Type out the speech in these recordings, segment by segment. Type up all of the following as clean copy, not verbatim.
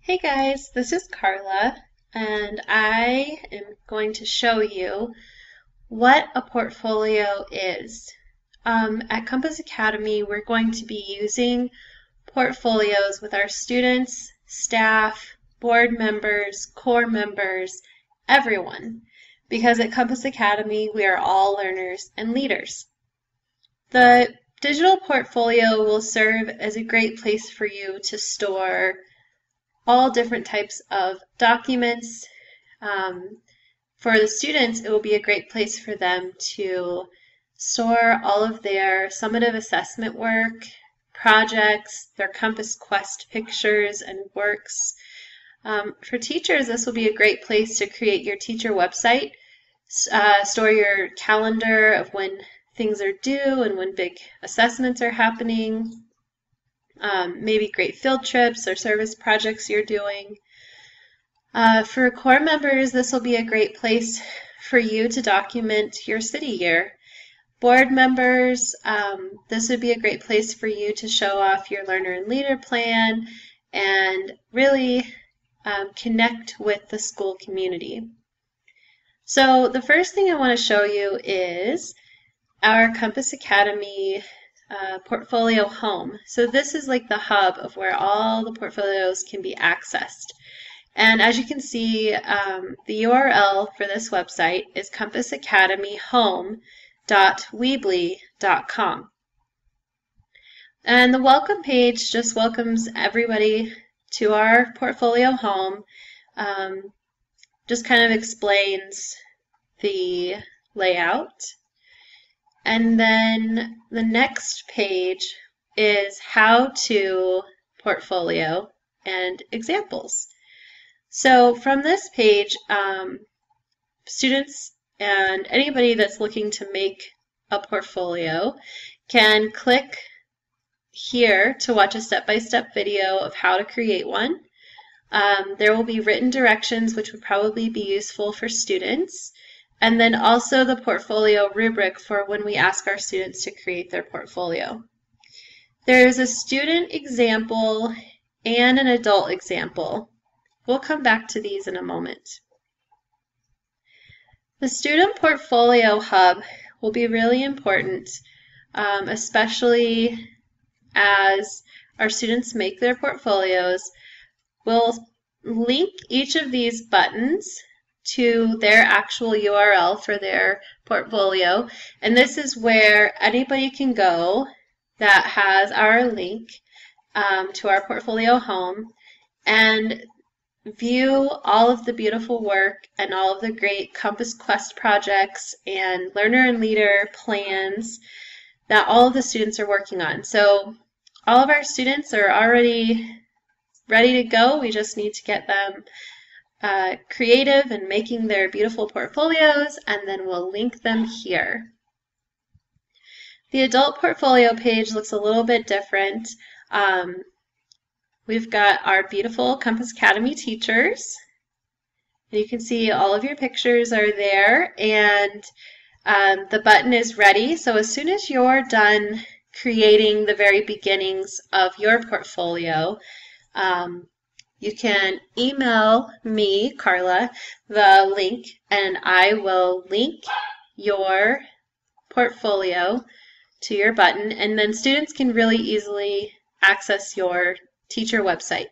Hey guys, this is Carla, and I am going to show you what a portfolio is. At Compass Academy, we're going to be using portfolios with our students, staff, board members, core members, everyone, because at Compass Academy, we are all learners and leaders. The digital portfolio will serve as a great place for you to store all different types of documents. For the students, it will be a great place for them to store all of their summative assessment work, projects, their Compass Quest pictures and works. For teachers, this will be a great place to create your teacher website, store your calendar of when things are due and when big assessments are happening. Maybe great field trips or service projects you're doing. For core members, this will be a great place for you to document your city year. Board members, this would be a great place for you to show off your learner and leader plan and really connect with the school community. So the first thing I want to show you is our Compass Academy portfolio home. So this is like the hub of where all the portfolios can be accessed. And as you can see, the URL for this website is compassacademyhome.weebly.com. And the welcome page just welcomes everybody to our portfolio home. Just kind of explains the layout. And then the next page is how to portfolio and examples. So from this page, students and anybody that's looking to make a portfolio can click here to watch a step-by-step video of how to create one. There will be written directions which would probably be useful for students. And then also the portfolio rubric for when we ask our students to create their portfolio. There's a student example and an adult example. We'll come back to these in a moment. The Student Portfolio Hub will be really important, especially as our students make their portfolios. We'll link each of these buttons to their actual URL for their portfolio, and this is where anybody can go that has our link to our portfolio home and view all of the beautiful work and all of the great Compass Quest projects and learner and leader plans that all of the students are working on. So all of our students are already ready to go. We just need to get them creative and making their beautiful portfolios, and then we'll link them here. The adult portfolio page looks a little bit different. We've got our beautiful Compass Academy teachers. And you can see all of your pictures are there, and the button is ready. So as soon as you're done creating the very beginnings of your portfolio, you can email me, Carla, the link, and I will link your portfolio to your button, and then students can really easily access your teacher website.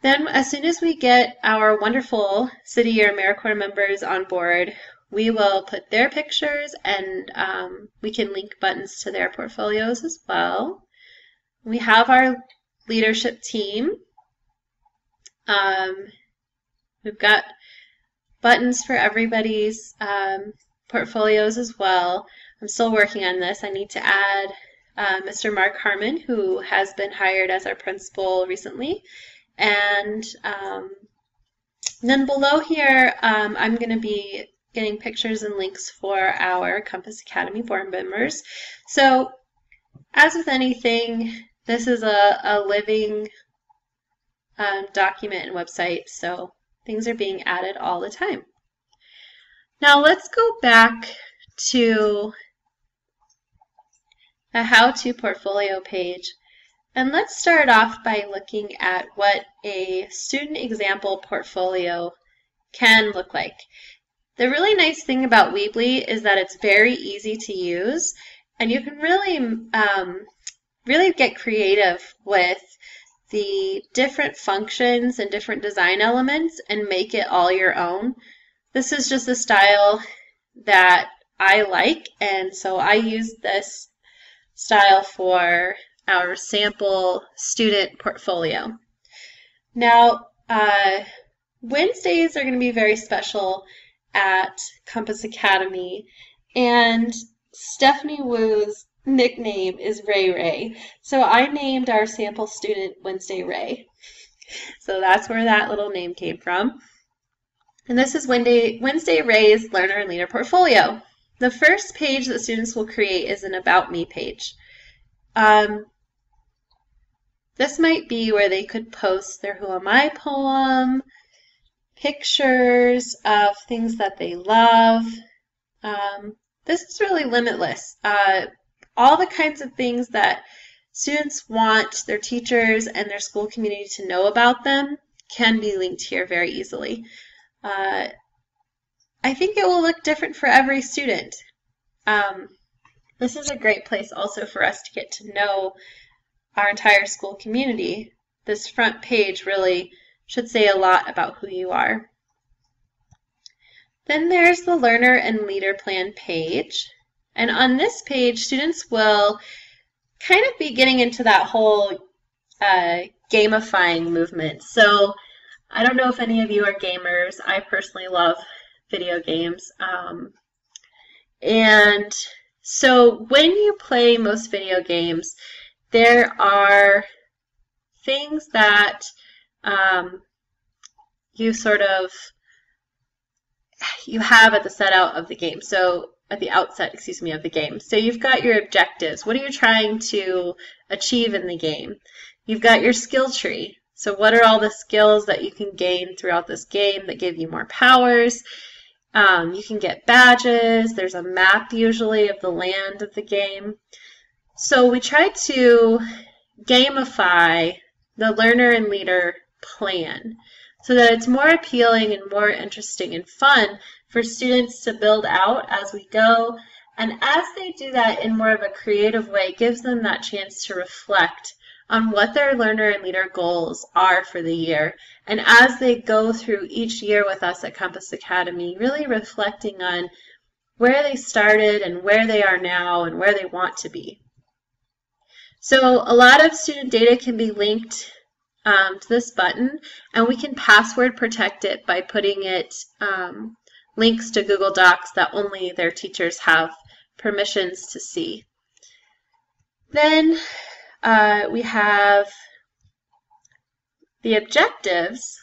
Then as soon as we get our wonderful City Year AmeriCorps members on board, we will put their pictures, and we can link buttons to their portfolios as well. We have our leadership team. We've got buttons for everybody's portfolios as well. I'm still working on this. I need to add Mr. Mark Harmon, who has been hired as our principal recently. And then below here, I'm going to be getting pictures and links for our Compass Academy board members. So as with anything, this is a living document and website, so things are being added all the time. Now let's go back to a how-to portfolio page And let's start off by looking at what a student example portfolio can look like. The really nice thing about Weebly is that it's very easy to use, and you can really get creative with the different functions and different design elements and make it all your own. This is just a style that I like, and so I use this style for our sample student portfolio. Now, Wednesdays are going to be very special at Compass Academy, and Stephanie Wu's nickname is Ray Ray. So I named our sample student Wednesday Ray. So that's where that little name came from. And this is Wednesday Ray's Learner and Leader portfolio. The first page that students will create is an About Me page. This might be where they could post their Who Am I poem, pictures of things that they love. This is really limitless. All the kinds of things that students want their teachers and their school community to know about them can be linked here very easily. I think it will look different for every student. This is a great place also for us to get to know our entire school community. This front page really should say a lot about who you are. Then there's the Learner and Leader Plan page. And on this page, students will kind of be getting into that whole gamifying movement. So I don't know if any of you are gamers. I personally love video games. And so when you play most video games, there are things that you have at the set out of the game. So at the outset, of the game. So you've got your objectives. What are you trying to achieve in the game? You've got your skill tree. So what are all the skills that you can gain throughout this game that give you more powers? You can get badges. There's a map usually of the land of the game. So we try to gamify the Learner and Leader plan so that it's more appealing and more interesting and fun for students to build out as we go. And as they do that in more of a creative way, it gives them that chance to reflect on what their learner and leader goals are for the year. And as they go through each year with us at Compass Academy, really reflecting on where they started and where they are now and where they want to be. So a lot of student data can be linked to this button, and we can password protect it by putting it links to Google Docs that only their teachers have permissions to see. Then we have the objectives.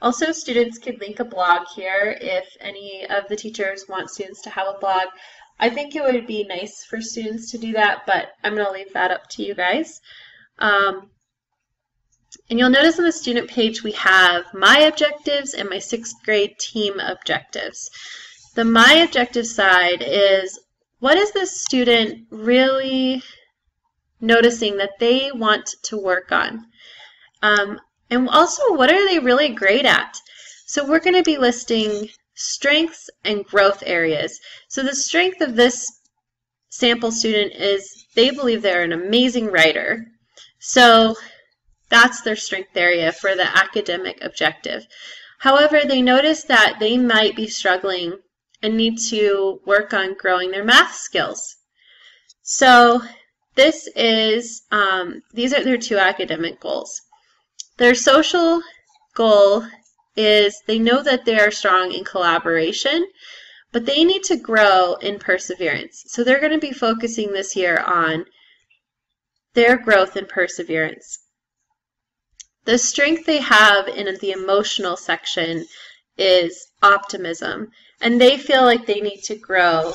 Also, students could link a blog here if any of the teachers want students to have a blog. I think it would be nice for students to do that, but I'm going to leave that up to you guys. And you'll notice on the student page we have my objectives and my 6th grade team objectives. The my objective side is, what is this student really noticing that they want to work on? And also, what are they really great at? So we're going to be listing strengths and growth areas. So the strength of this sample student is they believe they're an amazing writer. So that's their strength area for the academic objective. However, they notice that they might be struggling and need to work on growing their math skills. So this is, these are their 2 academic goals. Their social goal is they know that they are strong in collaboration, but they need to grow in perseverance. So they're going to be focusing this year on their growth and perseverance. The strength they have in the emotional section is optimism, and they feel like they need to grow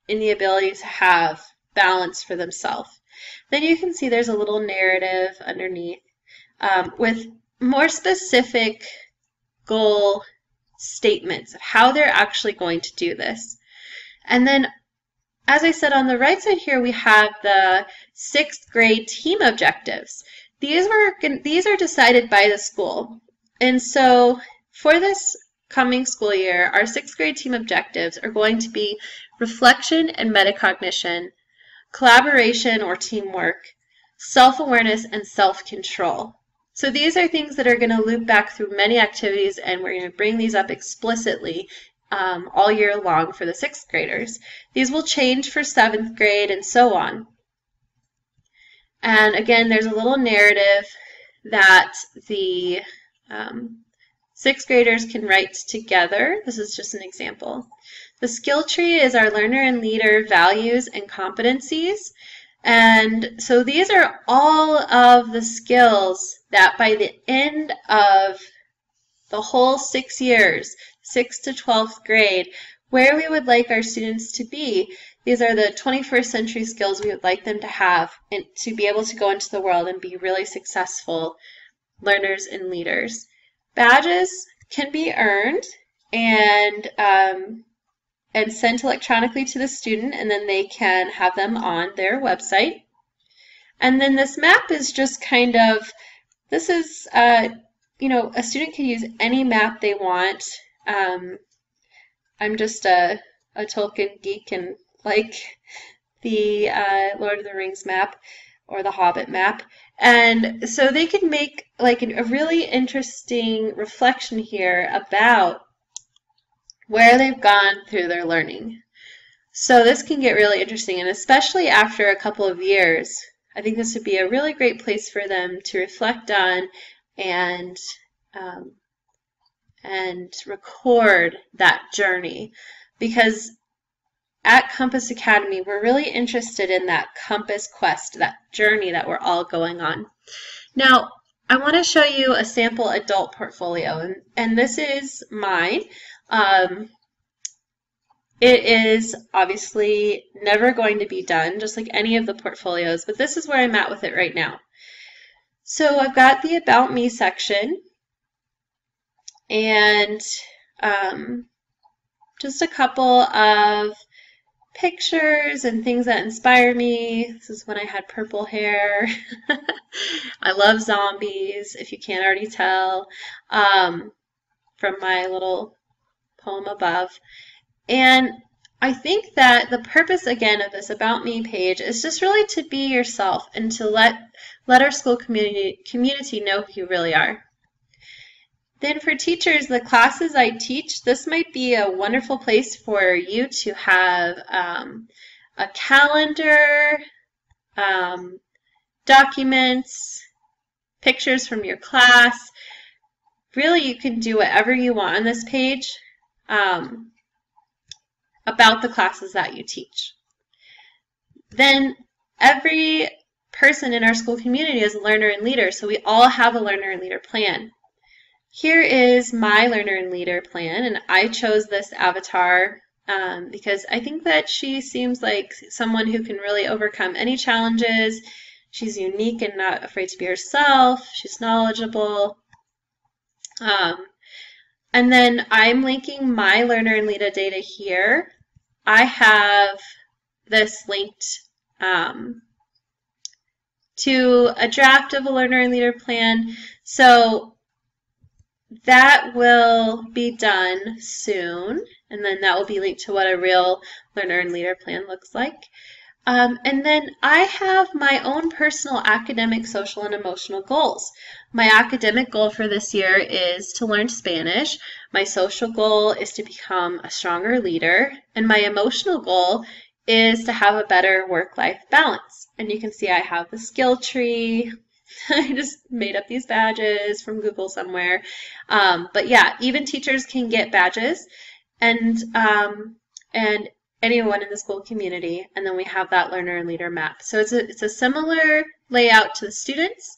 in the ability to have balance for themselves. Then you can see there's a little narrative underneath with more specific goal statements of how they're actually going to do this. And then, as I said, on the right side here we have the 6th grade team objectives. these are decided by the school. And so for this coming school year, our 6th grade team objectives are going to be reflection and metacognition, collaboration or teamwork, self-awareness, and self-control. So these are things that are going to loop back through many activities, and we're going to bring these up explicitly all year long for the 6th graders. These will change for 7th grade and so on. And again, there's a little narrative that the 6th graders can write together. This is just an example. The skill tree is our learner and leader values and competencies. And so these are all of the skills that by the end of the whole 6 years, 6th to 12th grade, where we would like our students to be. These are the 21st century skills we would like them to have and to be able to go into the world and be really successful learners and leaders. Badges can be earned and sent electronically to the student, and then they can have them on their website. And then this map is just kind of, this is, you know, a student can use any map they want. I'm just a Tolkien geek and like the Lord of the Rings map or the Hobbit map. And so they can make like a really interesting reflection here about where they've gone through their learning. So this can get really interesting, and especially after a couple of years, I think this would be a really great place for them to reflect on and record that journey. Because at Compass Academy, we're really interested in that Compass quest, that journey that we're all going on. Now, I want to show you a sample adult portfolio, and this is mine. It is obviously never going to be done, just like any of the portfolios, but this is where I'm at with it right now. So I've got the About Me section, and just a couple of pictures and things that inspire me. This is when I had purple hair. I love zombies, if you can't already tell, from my little poem above. And I think that the purpose, again, of this About Me page is just really to be yourself and to let our school community know who you really are. Then for teachers, the classes I teach, this might be a wonderful place for you to have a calendar, documents, pictures from your class. Really, you can do whatever you want on this page about the classes that you teach. Then every person in our school community is a learner and leader, so we all have a learner and leader plan. Here is my learner and leader plan, and I chose this avatar because I think that she seems like someone who can really overcome any challenges. She's unique and not afraid to be herself. She's knowledgeable. And then I'm linking my learner and leader data here. I have this linked to a draft of a learner and leader plan. So that will be done soon, and then that will be linked to what a real learner and leader plan looks like. And then I have my own personal academic, social, and emotional goals. My academic goal for this year is to learn Spanish. My social goal is to become a stronger leader. And my emotional goal is to have a better work-life balance. And you can see I have the skill tree. I just made up these badges from Google somewhere. But yeah, even teachers can get badges, and anyone in the school community, and then we have that learner and leader map. So it's a similar layout to the students.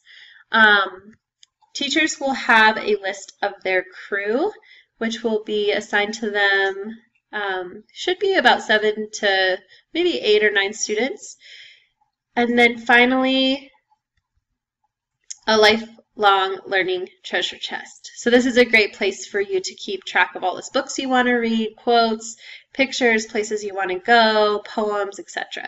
Teachers will have a list of their crew, which will be assigned to them. Should be about 7 to maybe 8 or 9 students. And then finally, a lifelong learning treasure chest. So this is a great place for you to keep track of all those books you want to read, quotes, pictures, places you want to go, poems, etc.